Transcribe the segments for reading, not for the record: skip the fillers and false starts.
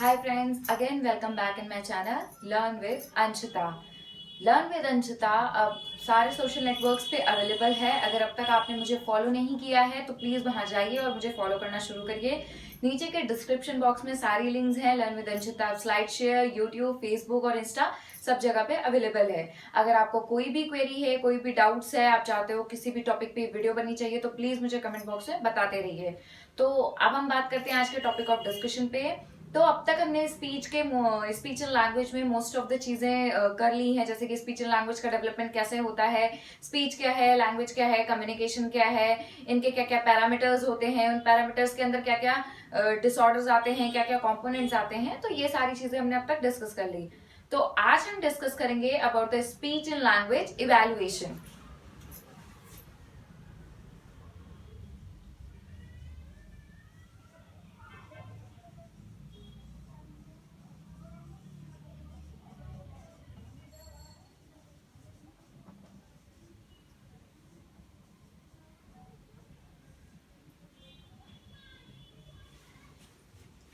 Hi friends, again welcome back in my channel Learn with Anshita. Learn with Anshita अब सारे social networks पे available है। अगर अब तक आपने मुझे फॉलो नहीं किया है तो प्लीज वहां जाइए और मुझे फॉलो करना शुरू करिए। नीचे के डिस्क्रिप्शन बॉक्स में सारी लिंक्स हैं। Learn with Anshita slide share, YouTube, Facebook और इंस्टा सब जगह पे अवेलेबल है। अगर आपको कोई भी क्वेरी है, कोई भी डाउट्स है, आप चाहते हो किसी भी टॉपिक पे वीडियो बननी चाहिए तो प्लीज मुझे कमेंट बॉक्स में बताते रहिए। तो अब हम बात करते हैं आज के टॉपिक ऑफ डिस्कशन पे। तो अब तक हमने स्पीच एंड लैंग्वेज में मोस्ट ऑफ द चीजें कर ली हैं, जैसे कि स्पीच एंड लैंग्वेज का डेवलपमेंट कैसे होता है, स्पीच क्या है, लैंग्वेज क्या है, कम्युनिकेशन क्या है, इनके क्या क्या पैरामीटर्स होते हैं, उन पैरामीटर्स के अंदर क्या क्या डिसऑर्डर्स आते हैं, क्या क्या कंपोनेंट्स आते हैं। तो ये सारी चीजें हमने अब तक डिस्कस कर ली। तो आज हम डिस्कस करेंगे about the speech and language evaluation.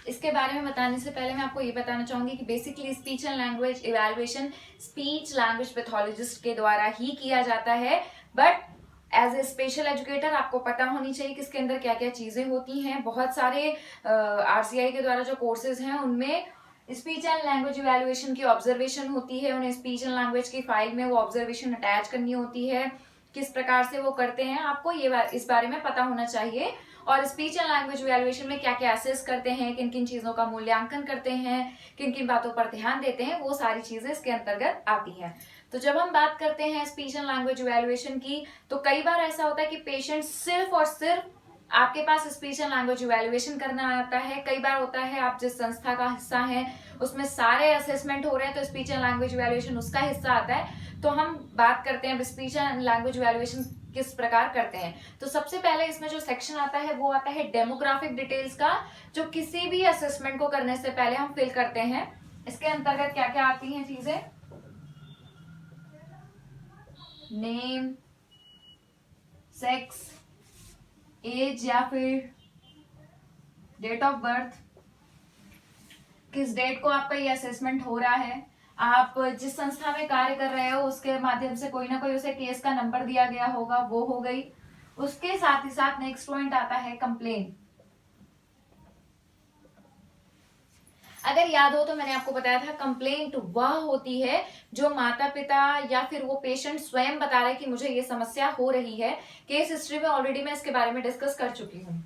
इसके बारे में बताने से पहले मैं आपको ये बताना चाहूंगी कि basically speech and language evaluation speech language pathologist के द्वारा ही किया जाता है। But as a special educator आपको पता होनी चाहिए कि इसके अंदर क्या क्या चीजें होती हैं। बहुत सारे आरसीआई के द्वारा जो कोर्सेज हैं उनमें स्पीच एंड लैंग्वेज इवैल्यूएशन की ऑब्जर्वेशन होती है। उन्हें स्पीच एंड लैंग्वेज की फाइल में वो ऑब्जर्वेशन अटैच करनी होती है। किस प्रकार से वो करते हैं आपको ये इस बारे में पता होना चाहिए। और स्पीच एंड लैंग्वेज इवैल्यूएशन में क्या क्या असेस करते हैं, किन किन चीजों का मूल्यांकन करते हैं, किन किन बातों पर ध्यान देते हैं, वो सारी चीजें इसके अंतर्गत आती हैं। तो जब हम बात करते हैं स्पीच एंड लैंग्वेज इवैल्यूएशन की, तो कई बार ऐसा होता है कि पेशेंट सिर्फ और सिर्फ आपके पास स्पीच एंड लैंग्वेज इवैल्यूएशन करना आता है। कई बार होता है आप जिस संस्था का हिस्सा है उसमें सारे असेसमेंट हो रहे हैं तो स्पीच एंड लैंग्वेज इवैल्यूएशन उसका हिस्सा आता है। तो हम बात करते हैं स्पीच एंड लैंग्वेज इवैल्यूएशन किस प्रकार करते हैं। तो सबसे पहले इसमें जो सेक्शन आता है वो आता है डेमोग्राफिक डिटेल्स का, जो किसी भी असेसमेंट को करने से पहले हम फिल करते हैं। इसके अंतर्गत क्या क्या आती हैं चीजें, नेम, सेक्स, एज या फिर डेट ऑफ बर्थ, किस डेट को आपका ये असेसमेंट हो रहा है, आप जिस संस्था में कार्य कर रहे हो उसके माध्यम से कोई ना कोई उसे केस का नंबर दिया गया होगा, वो हो गई। उसके साथ ही साथ नेक्स्ट पॉइंट आता है कंप्लेन। अगर याद हो तो मैंने आपको बताया था कंप्लेंट वह होती है जो माता पिता या फिर वो पेशेंट स्वयं बता रहे कि मुझे ये समस्या हो रही है। केस हिस्ट्री में ऑलरेडी मैं इसके बारे में डिस्कस कर चुकी हूँ।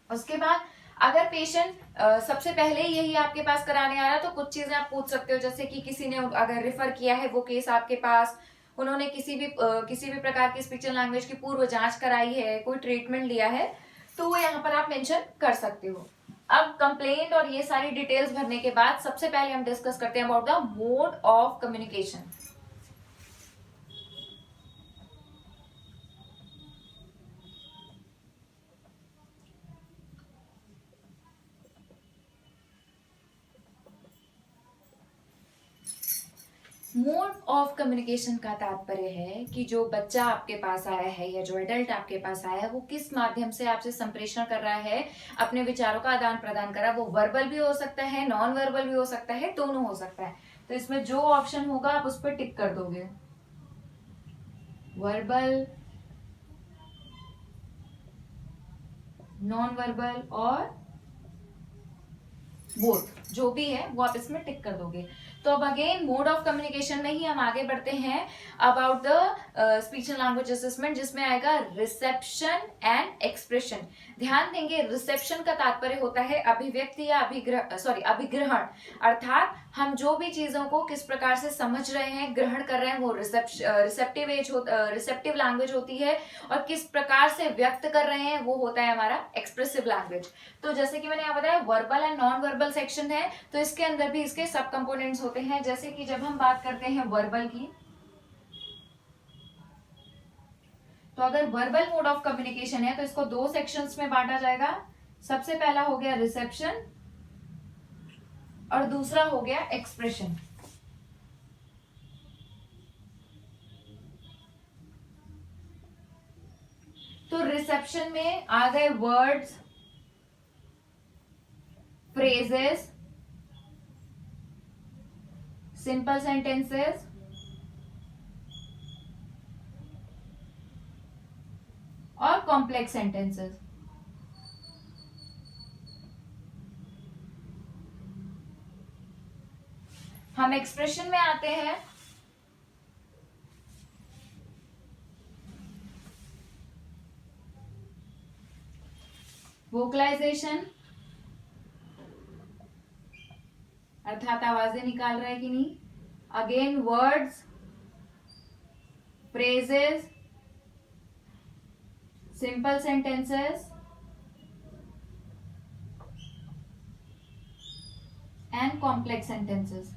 उसके बाद अगर पेशेंट सबसे पहले यही आपके पास कराने आ रहा है तो कुछ चीजें आप पूछ सकते हो, जैसे कि किसी ने अगर रेफर किया है वो केस आपके पास, उन्होंने किसी भी प्रकार की स्पीच एंड लैंग्वेज की पूर्व जांच कराई है, कोई ट्रीटमेंट लिया है, तो वो यहाँ पर आप मेंशन कर सकते हो। अब कंप्लेंट और ये सारी डिटेल्स भरने के बाद सबसे पहले हम डिस्कस करते हैं about the mode of communication. Mode of communication का तात्पर्य है कि जो बच्चा आपके पास आया है या जो एडल्ट आपके पास आया है वो किस माध्यम से आपसे संप्रेषण कर रहा है, अपने विचारों का आदान प्रदान कर रहा है। वो वर्बल भी हो सकता है, नॉन वर्बल भी हो सकता है, दोनों हो सकता है। तो इसमें जो ऑप्शन होगा आप उस पर टिक कर दोगे, वर्बल, नॉन वर्बल और बोथ, जो भी है वो आप इसमें टिक कर दोगे। तो अब अगेन मोड ऑफ कम्युनिकेशन में ही हम आगे बढ़ते हैं about the speech and language assessment, जिसमें आएगा रिसेप्शन एंड एक्सप्रेशन। ध्यान देंगे रिसेप्शन का तात्पर्य होता है अभिव्यक्ति या अभिग्रहण, अर्थात हम जो भी चीजों को किस प्रकार से समझ रहे हैं, ग्रहण कर रहे हैं, वो रिसेप्टिव लैंग्वेज होती है। और किस प्रकार से व्यक्त कर रहे हैं वो होता है हमारा एक्सप्रेसिव लैंग्वेज। तो जैसे कि मैंने यहाँ बताया verbal and non verbal section है, तो इसके अंदर भी इसके सब कंपोनेंट्स होते हैं। जैसे कि जब हम बात करते हैं वर्बल की, तो अगर वर्बल मोड ऑफ कम्युनिकेशन है तो इसको दो सेक्शंस में बांटा जाएगा। सबसे पहला हो गया रिसेप्शन और दूसरा हो गया एक्सप्रेशन। तो रिसेप्शन में आ गए वर्ड्स, फ्रेजेस, सिंपल सेंटेंसेस, और कॉम्प्लेक्स सेंटेंसेस। हम एक्सप्रेशन में आते हैं। वोकलाइजेशन अर्थात आवाजें निकाल रहा है कि नहीं। Again words, phrases, simple sentences and complex sentences.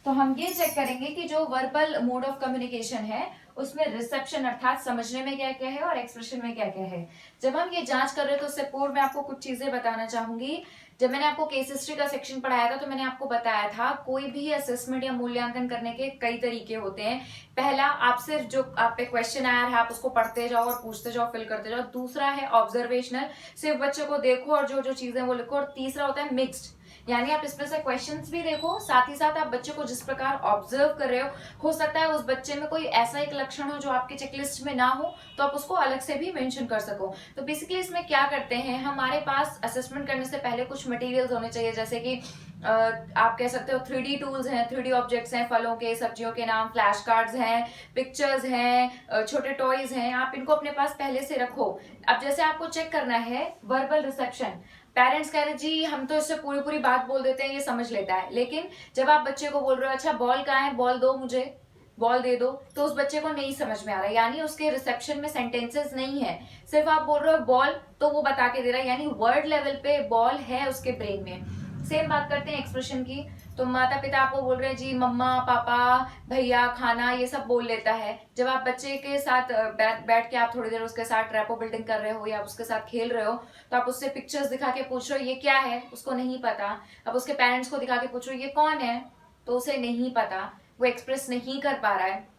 तो हम ये चेक करेंगे कि जो वर्बल मोड ऑफ कम्युनिकेशन है उसमें रिसेप्शन अर्थात समझने में क्या क्या है और एक्सप्रेशन में क्या क्या है। जब हम ये जांच कर रहे हैं तो उससे पूर्व मैं आपको कुछ चीजें बताना चाहूंगी। जब मैंने आपको केस हिस्ट्री का सेक्शन पढ़ाया था तो मैंने आपको बताया था कोई भी असेसमेंट या मूल्यांकन करने के कई तरीके होते हैं। पहला, आप सिर्फ जो आप पे क्वेश्चन आया है आप उसको पढ़ते जाओ और पूछते जाओ, फिल करते जाओ। दूसरा है ऑब्जर्वेशनल, सिर्फ बच्चे को देखो और जो जो चीजें वो लिखो। और तीसरा होता है मिक्स्ड, यानी आप इसमें से क्वेश्चंस भी देखो, साथ ही साथ आप बच्चे को जिस प्रकार ऑब्जर्व कर रहे हो सकता है उस बच्चे में कोई ऐसा एक लक्षण हो जो आपके चेकलिस्ट में ना हो तो आप उसको अलग से भी मेंशन कर सको। तो बेसिकली इसमें क्या करते हैं, हमारे पास असेसमेंट करने से पहले कुछ मटेरियल्स होने चाहिए, जैसे कि आप कह सकते हो 3D टूल्स हैं, 3D ऑब्जेक्ट्स हैं, फलों के सब्जियों के नाम, फ्लैश कार्ड्स हैं, पिक्चर्स हैं, छोटे टॉयज हैं, आप इनको अपने पास पहले से रखो। अब जैसे आपको चेक करना है वर्बल रिसेप्शन, पेरेंट्स कह रहे जी हम तो इससे पूरी पूरी बात बोल देते हैं, ये समझ लेता है, लेकिन जब आप बच्चे को बोल रहे हो अच्छा बॉल कहाँ है, बॉल दो मुझे, बॉल दे दो, तो उस बच्चे को नहीं समझ में आ रहा है, यानी उसके रिसेप्शन में सेंटेंसेस नहीं है। सिर्फ आप बोल रहे हो बॉल तो वो बता के दे रहा है, यानी वर्ड लेवल पे बॉल है उसके ब्रेन में। सेम बात करते हैं एक्सप्रेशन की। तो माता पिता आपको बोल रहे हैं जी मम्मा पापा भैया खाना, ये सब बोल लेता है। जब आप बच्चे के साथ बैठ के आप थोड़ी देर उसके साथ रैपो बिल्डिंग कर रहे हो या उसके साथ खेल रहे हो तो आप उससे पिक्चर्स दिखा के पूछ रहे हो ये क्या है, उसको नहीं पता। अब उसके पेरेंट्स को दिखा के पूछ रहे हो ये कौन है, तो उसे नहीं पता, वो एक्सप्रेस नहीं कर पा रहा है।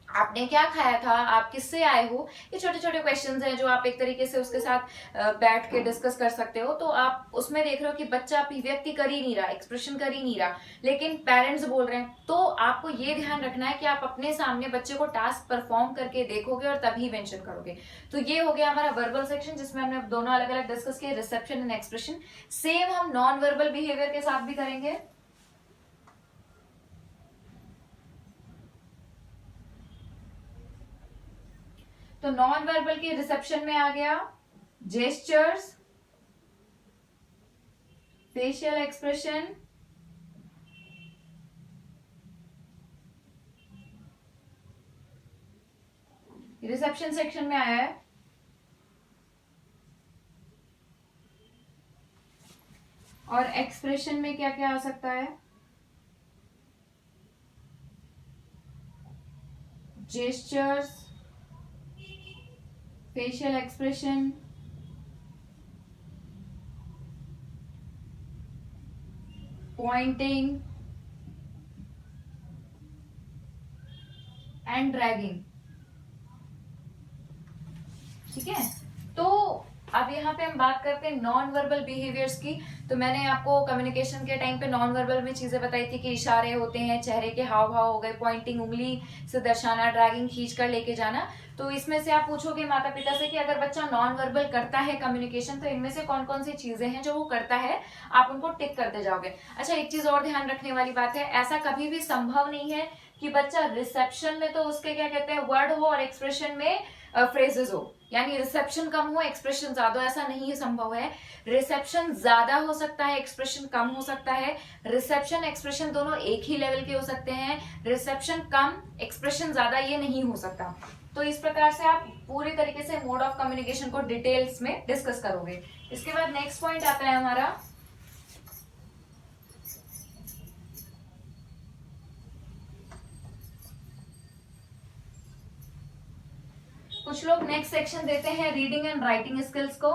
आपने क्या खाया था, आप किससे आए हो, ये छोटे छोटे क्वेश्चंस हैं जो आप एक तरीके से उसके साथ बैठ के डिस्कस कर सकते हो। तो आप उसमें देख रहे हो कि बच्चा अभिव्यक्ति कर ही नहीं रहा, एक्सप्रेशन कर ही नहीं रहा, लेकिन पेरेंट्स बोल रहे हैं। तो आपको ये ध्यान रखना है कि आप अपने सामने बच्चे को टास्क परफॉर्म करके देखोगे और तभी मेंशन करोगे। तो ये हो गया हमारा वर्बल सेक्शन जिसमें हमने दोनों अलग अलग डिस्कस किए, रिसेप्शन एंड एक्सप्रेशन। सेम हम नॉन वर्बल बिहेवियर के साथ भी करेंगे। तो नॉन वर्बल के रिसेप्शन में आ गया gestures, facial expression, reception section में आया है। और एक्सप्रेशन में क्या क्या आ सकता है, gestures, facial expression, pointing and dragging. ठीक है, तो अब यहाँ पे हम बात करते हैं नॉन वर्बल बिहेवियर्स की। तो मैंने आपको कम्युनिकेशन के टाइम पे नॉन वर्बल में चीजें बताई थी कि इशारे होते हैं, चेहरे के हाव भाव हो गए, पॉइंटिंग उंगली से दर्शाना, ड्रैगिंग खींच कर लेके जाना। तो इसमें से आप पूछोगे माता पिता से कि अगर बच्चा नॉन वर्बल करता है कम्युनिकेशन तो इनमें से कौन कौन सी चीजें हैं जो वो करता है, आप उनको टिक करते जाओगे। अच्छा एक चीज और ध्यान रखने वाली बात है, ऐसा कभी भी संभव नहीं है कि बच्चा रिसेप्शन में तो उसके क्या कहते हैं वर्ड हो और एक्सप्रेशन में फ्रेजेस हो, यानी रिसेप्शन कम हो एक्सप्रेशन ज्यादा, ऐसा नहीं संभव है। रिसेप्शन ज्यादा हो सकता है, एक्सप्रेशन कम हो सकता है, रिसेप्शन एक्सप्रेशन दोनों एक ही लेवल के हो सकते हैं, रिसेप्शन कम एक्सप्रेशन ज्यादा ये नहीं हो सकता। तो इस प्रकार से आप पूरे तरीके से मोड ऑफ कम्युनिकेशन को डिटेल्स में डिस्कस करोगे। इसके बाद नेक्स्ट पॉइंट आता है हमारा कुछ लोग नेक्स्ट सेक्शन देते हैं रीडिंग एंड राइटिंग स्किल्स को।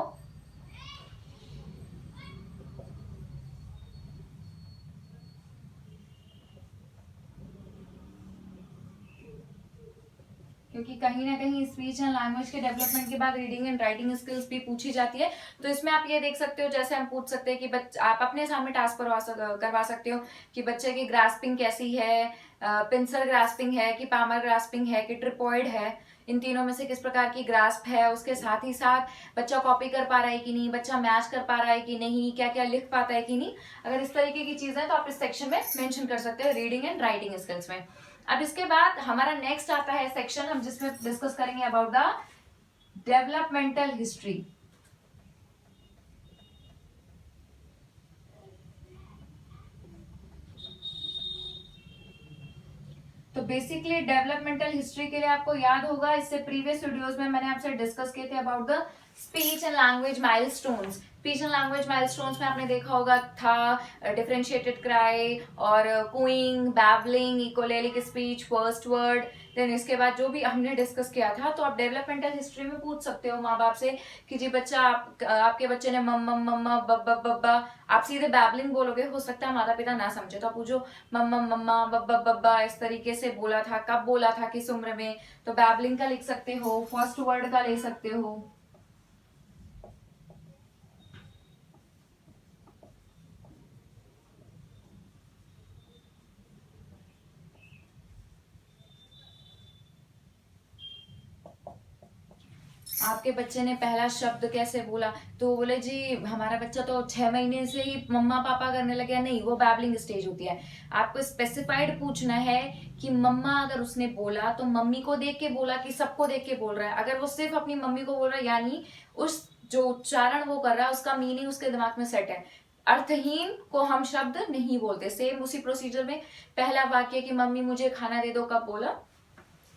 क्योंकि कहीं ना कहीं स्पीच एंड लैंग्वेज के डेवलपमेंट के बाद रीडिंग एंड राइटिंग स्किल्स भी पूछी जाती है। तो इसमें आप ये देख सकते हो, जैसे हम पूछ सकते हैं कि आप अपने सामने टास्क करवा सकते हो कि बच्चे की ग्रास्पिंग कैसी है, पिंसर ग्रास्पिंग है कि पामर ग्रास्पिंग है कि ट्रिपॉइड है, इन तीनों में से किस प्रकार की ग्रास्प है। उसके साथ ही साथ बच्चा कॉपी कर पा रहा है कि नहीं, बच्चा मैच कर पा रहा है कि नहीं, क्या क्या लिख पाता है कि नहीं। अगर इस तरीके की चीजें तो आप इस सेक्शन में मेंशन कर सकते हो रीडिंग एंड राइटिंग स्किल्स में। अब इसके बाद हमारा नेक्स्ट आता है सेक्शन, हम जिसमें डिस्कस करेंगे अबाउट द डेवलपमेंटल हिस्ट्री। तो बेसिकली डेवलपमेंटल हिस्ट्री के लिए आपको याद होगा, इससे प्रीवियस वीडियोस में मैंने आपसे डिस्कस किए थे about the speech and language milestones. Speech and language milestones में आपने देखा होगा था डिफरेंशिएटेड क्राई और cooing, babbling, echolalic speech, first word. Then इसके बाद जो भी हमने डिस्कस किया था, तो आप डेवलपमेंटल हिस्ट्री में पूछ सकते हो माँ बाप से कि जी बच्चा आपके बच्चे ने मम मम मम्मा बब्बा बब्बा, आप सीधे बैबलिंग बोलोगे, हो सकता है माता पिता ना समझे, तो आप पूछो मम्मा मम्मा बब्बा बब्बा इस तरीके से बोला था, कब बोला था, किस उम्र में। तो बैबलिंग का लिख सकते हो, फर्स्ट वर्ड का ले सकते हो। आपके बच्चे ने पहला शब्द कैसे बोला, तो बोले जी हमारा बच्चा तो 6 महीने से ही मम्मा पापा करने लगे। नहीं, वो बैबलिंग स्टेज होती है। आपको स्पेसिफाइड पूछना है कि मम्मा अगर उसने बोला तो मम्मी को देख के बोला कि सबको देख के बोल रहा है। अगर वो सिर्फ अपनी मम्मी को बोल रहा है, यानी उस जो उच्चारण वो कर रहा है उसका मीनिंग उसके दिमाग में सेट है। अर्थहीन को हम शब्द नहीं बोलते। सेम उसी प्रोसीजर में पहला वाक्य कि मम्मी मुझे खाना दे दो कब बोला,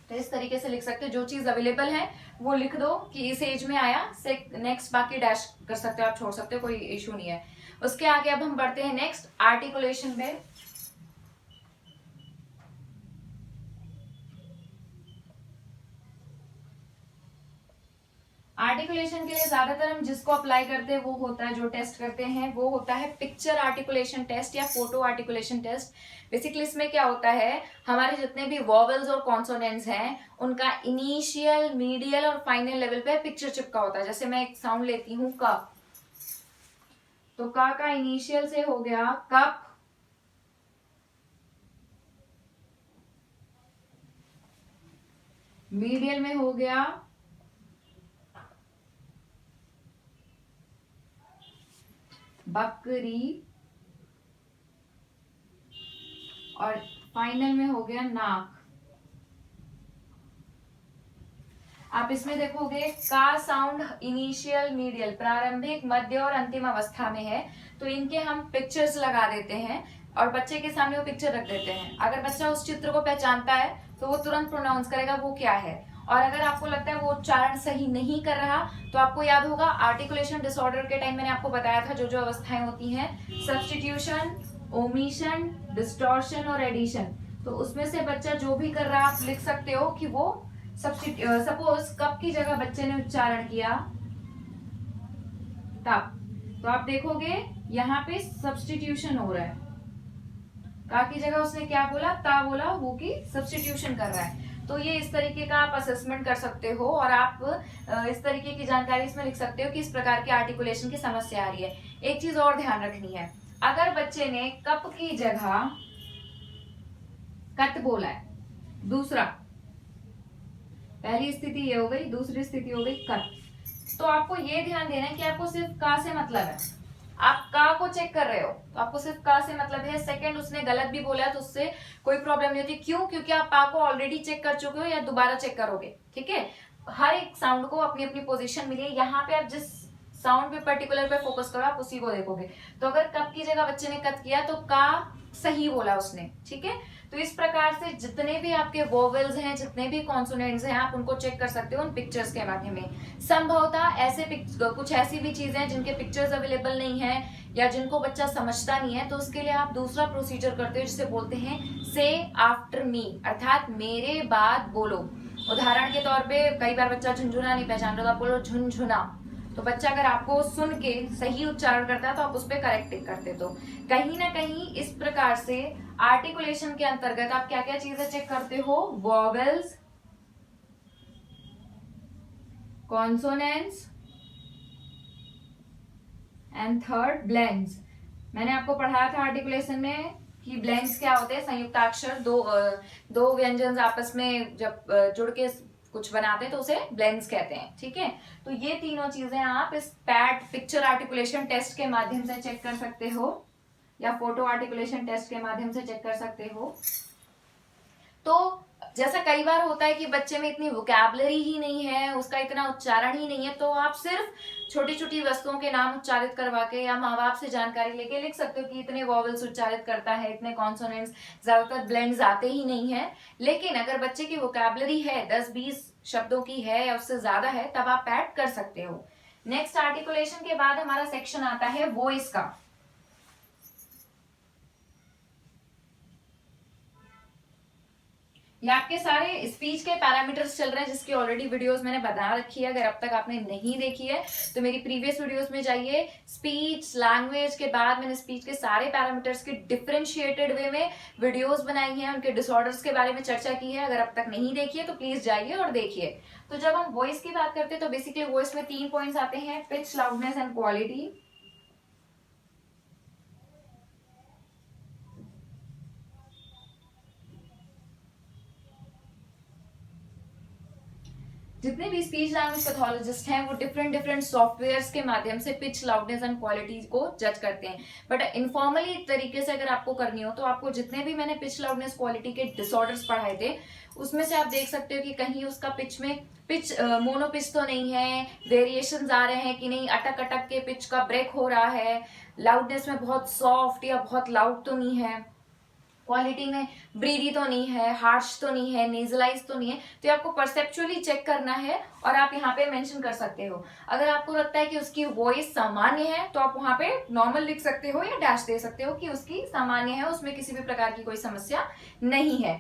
तो इस तरीके से लिख सकते हो। जो चीज अवेलेबल है वो लिख दो कि इस एज में आया, से नेक्स्ट बाकी डैश कर सकते हो, आप छोड़ सकते हो, कोई इशू नहीं है। उसके आगे अब हम बढ़ते हैं नेक्स्ट आर्टिकुलेशन पे। आर्टिकुलेशन के लिए ज्यादातर हम जिसको अप्लाई करते हैं वो होता है, जो टेस्ट करते हैं वो होता है पिक्चर आर्टिकुलेशन टेस्ट या फोटो आर्टिकुलेशन टेस्ट। बेसिकली इसमें क्या होता है, हमारे जितने भी वॉवेल्स और कॉन्सोनेंट्स हैं उनका इनिशियल, मीडियल और फाइनल लेवल पे पिक्चर चिपका होता है। जैसे मैं एक साउंड लेती हूँ क, तो का इनिशियल से हो गया कप, मीडियल में हो गया बकरी, और फाइनल में हो गया नाक। आप इसमें देखोगे का साउंड इनिशियल, मीडियल, प्रारंभिक, मध्य और अंतिम अवस्था में है, तो इनके हम पिक्चर्स लगा देते हैं और बच्चे के सामने वो पिक्चर रख देते हैं। अगर बच्चा उस चित्र को पहचानता है तो वो तुरंत प्रोनाउंस करेगा वो क्या है। और अगर आपको लगता है वो उच्चारण सही नहीं कर रहा, तो आपको याद होगा आर्टिकुलेशन डिसऑर्डर के टाइम मैंने आपको बताया था जो जो अवस्थाएं होती हैं, सब्स्टिट्यूशन, ओमिशन, डिस्टॉर्शन और एडिशन। तो उसमें से बच्चा जो भी कर रहा है आप लिख सकते हो कि वो सपोज कब की जगह बच्चे ने उच्चारण किया तब, तो आप देखोगे यहाँ पे सब्स्टिट्यूशन हो रहा है। का की जगह उसने क्या बोला, ता बोला, वो की सब्स्टिट्यूशन कर रहा है। तो ये इस तरीके का आप असेसमेंट कर सकते हो और आप इस तरीके की जानकारी इसमें लिख सकते हो कि इस प्रकार की आर्टिकुलेशन की समस्या आ रही है। एक चीज और ध्यान रखनी है, अगर बच्चे ने कप की जगह कट बोला है, दूसरा, पहली स्थिति ये हो गई, दूसरी स्थिति हो गई कट, तो आपको ये ध्यान देना है कि आपको सिर्फ का से मतलब है। आप का को चेक कर रहे हो तो आपको सिर्फ का से मतलब है। सेकंड, उसने गलत भी बोला है तो उससे कोई प्रॉब्लम नहीं होती। क्यों? क्योंकि आप का को ऑलरेडी चेक कर चुके हो या दोबारा चेक करोगे। ठीक है, हर एक साउंड को अपनी अपनी पोजीशन मिली है। यहाँ पे आप जिस साउंड पे पर्टिकुलर पे फोकस करो, आप उसी को देखोगे। तो अगर कप की जगह बच्चे ने कट किया तो का सही बोला उसने। ठीक है, तो इस प्रकार से जितने भी आपके वोवेल्स हैं, जितने भी कॉन्सोनेंट्स हैं, आप उनको चेक कर सकते हो उन पिक्चर्स के माध्यम में। संभवतः ऐसे कुछ ऐसी भी चीजें हैं जिनके पिक्चर्स अवेलेबल नहीं है या जिनको बच्चा समझता नहीं है, तो उसके लिए आप दूसरा प्रोसीजर करते हो जिसे बोलते हैं से आफ्टर मी, अर्थात मेरे बाद बोलो। उदाहरण के तौर पे कई बार बच्चा झुंझुना नहीं पहचान रहा, तो आप बोलो झुनझुना। तो बच्चा अगर आपको सुन के सही उच्चारण करता है तो आप उस पर करेक्ट करते। तो कहीं ना कहीं इस प्रकार से आर्टिकुलेशन के अंतर्गत आप क्या क्या चीजें चेक करते हो, vowels, consonants and third blends. मैंने आपको पढ़ाया था आर्टिकुलेशन में कि ब्लेंड्स क्या होते हैं, संयुक्ताक्षर, दो व्यंजन आपस में जब जुड़ के कुछ बनाते हैं तो उसे ब्लेंड्स कहते हैं। ठीक है, तो ये तीनों चीजें आप इस पैट पिक्चर आर्टिकुलेशन टेस्ट के माध्यम से चेक कर सकते हो या फोटो आर्टिकुलेशन टेस्ट के माध्यम से चेक कर सकते हो। तो जैसा कई बार होता है कि बच्चे में इतनी वोकैबुलरी ही नहीं है, उसका इतना उच्चारण ही नहीं है, तो आप सिर्फ छोटी छोटी वस्तुओं के नाम उच्चारित करवा के या माँ बाप से जानकारी लेके लिख सकते हो कि इतने वॉवल्स उच्चारित करता है, इतने कॉन्सोनेंट्स, ज्यादातर ब्लेंड्स आते ही नहीं है। लेकिन अगर बच्चे की वोकैबुलरी है 10-20 शब्दों की है या उससे ज्यादा है, तब आप ऐड कर सकते हो। नेक्स्ट आर्टिकुलेशन के बाद हमारा सेक्शन आता है वॉइस का। ये आपके सारे स्पीच के पैरामीटर्स चल रहे हैं जिसकी ऑलरेडी वीडियोस मैंने बना रखी है। अगर अब तक आपने नहीं देखी है तो मेरी प्रीवियस वीडियोस में जाइए। स्पीच लैंग्वेज के बाद मैंने स्पीच के सारे पैरामीटर्स की डिफरेंशिएटेड वे में वीडियोस बनाई हैं, उनके डिसऑर्डर्स के बारे में चर्चा की है। अगर अब तक नहीं देखी है तो प्लीज जाइए और देखिए। तो जब हम वॉइस की बात करते हैं तो बेसिकली वॉइस में 3 पॉइंट्स आते हैं, पिच, लाउडनेस एंड क्वालिटी। जितने भी स्पीच लैंग्वेज पैथोलॉजिस्ट हैं वो डिफरेंट डिफरेंट सॉफ्टवेयर्स के माध्यम से पिच, लाउडनेस एंड क्वालिटी को जज करते हैं। बट इनफॉर्मली तरीके से अगर आपको करनी हो तो आपको जितने भी मैंने पिच, लाउडनेस, क्वालिटी के डिसऑर्डर्स पढ़ाए थे उसमें से आप देख सकते हो कि कहीं उसका पिच में मोनो पिच तो नहीं है, वेरिएशंस आ रहे हैं कि नहीं, अटक अटक के पिच का ब्रेक हो रहा है, लाउडनेस में बहुत सॉफ्ट या बहुत लाउड तो नहीं है, क्वालिटी में ब्रीदी तो नहीं है, हार्श तो नहीं है, नेजलाइज तो नहीं है। तो ये आपको परसेप्चुअली चेक करना है और आप यहाँ पे मेंशन कर सकते हो। अगर आपको लगता है कि उसकी वॉइस सामान्य है तो आप वहां पे नॉर्मल लिख सकते हो या डैश दे सकते हो कि उसकी सामान्य है, उसमें किसी भी प्रकार की कोई समस्या नहीं है।